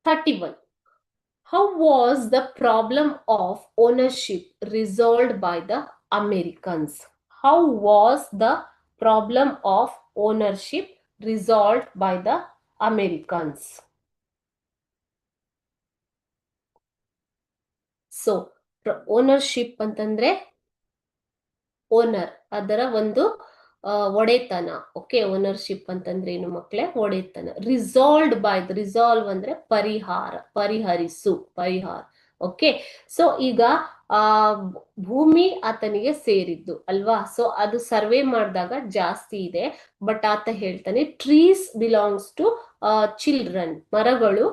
31. How was the problem of ownership resolved by the Americans? How was the problem of ownership resolved by the Americans? So, ownership ಅಂತಂದ್ರೆ owner, ಅದರ ಒಂದು ಒಡೆತನ. Okay, ownership ಅಂತಂದ್ರೆ ಏನು ಮಕ್ಕಳೇ? ಒಡೆತನ. Resolved by, resolve ಅಂದ್ರೆ ಪರಿಹಾರ, ಪರಿಹರಿಸು, ಪರಿಹಾರ. ಓಕೆ, ಸೊ ಈಗ ಆ ಭೂಮಿ ಆತನಿಗೆ ಸೇರಿದ್ದು ಅಲ್ವಾ? ಸೊ ಅದು ಸರ್ವೆ ಮಾಡಿದಾಗ ಜಾಸ್ತಿ ಇದೆ, ಬಟ್ ಆತ ಹೇಳ್ತಾನೆ ಟ್ರೀಸ್ ಬಿಲಾಂಗ್ಸ್ ಟು ಚಿಲ್ಡ್ರನ್, ಮರಗಳು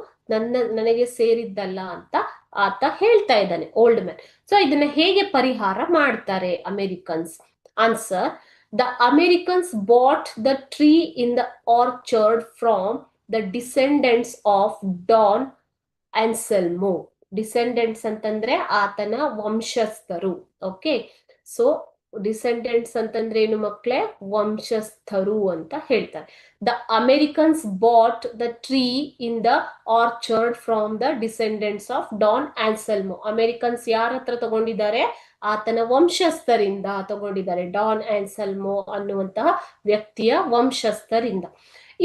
ನನಗೆ ಸೇರಿದ್ದಲ್ಲ ಅಂತ ಆತ ಹೇಳ್ತಾ ಇದ್ದಾನೆ, ಓಲ್ಡ್ ಮ್ಯಾನ್. ಸೊ ಇದನ್ನ ಹೇಗೆ ಪರಿಹಾರ ಮಾಡ್ತಾರೆ Americans? Answer: the Americans bought the tree in the orchard from the descendants of Don Anselmo. Descendants ಅಂತಂದ್ರೆ ಆತನ ವಂಶಸ್ಥರು. ಓಕೆ, ಸೊ ಡಿಸೆಂಡೆಂಟ್ಸ್ ಅಂತಂದ್ರೆ ಏನು ಮಕ್ಕಳೇ? ವಂಶಸ್ಥರು ಅಂತ ಹೇಳ್ತಾರೆ. The Americans bought the tree in the orchard from the descendants of Don Anselmo. Americans ಯಾರ ಹತ್ರ ತಗೊಂಡಿದ್ದಾರೆ? ಆತನ ವಂಶಸ್ಥರಿಂದ ತಗೊಂಡಿದ್ದಾರೆ, ಡಾನ್ ಆನ್ಸೆಲ್ಮೋ ಅನ್ನುವಂತಹ ವ್ಯಕ್ತಿಯ ವಂಶಸ್ಥರಿಂದ.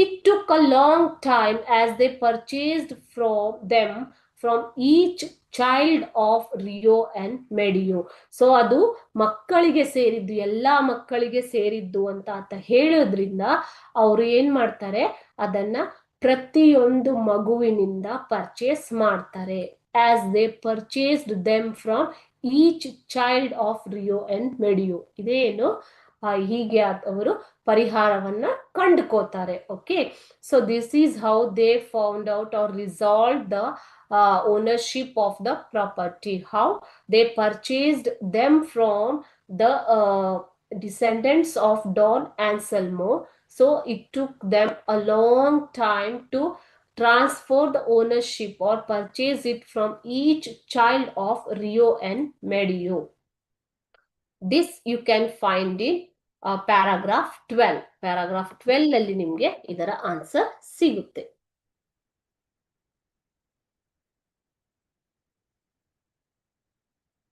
It took a long time as they purchased from them from each child of Rio and Medio. So ಅದು ಮಕ್ಕಳಿಗೆ ಸೇರಿದ್ದು, ಎಲ್ಲಾ ಮಕ್ಕಳಿಗೆ ಸೇರಿದ್ದು ಅಂತ ಆತ ಹೇಳೋದ್ರಿಂದ ಅವರು ಏನ್ ಮಾಡ್ತಾರೆ? ಅದನ್ನ ಪ್ರತಿಯೊಂದು ಮಗುವಿನಿಂದ ಪರ್ಚೇಸ್ ಮಾಡ್ತಾರೆ. As they purchased them from each child of Rio and Medio. ಇದೇನು ಹೀಗೆ ಅವರು ಪರಿಹಾರವನ್ನ ಕಂಡುಕೋತಾರೆ. Okay, so this is how they found out or resolve the ownership of the property. How they purchased them from the descendants of Don Anselmo. So it took them a long time to transfer the ownership or purchase it from each child of Rio and Medio. This you can find in paragraph 12. Paragraph 12 ಅಲ್ಲಿ ನಿಮಗೆ ಇದರ answer ಸಿಗುತ್ತೆ.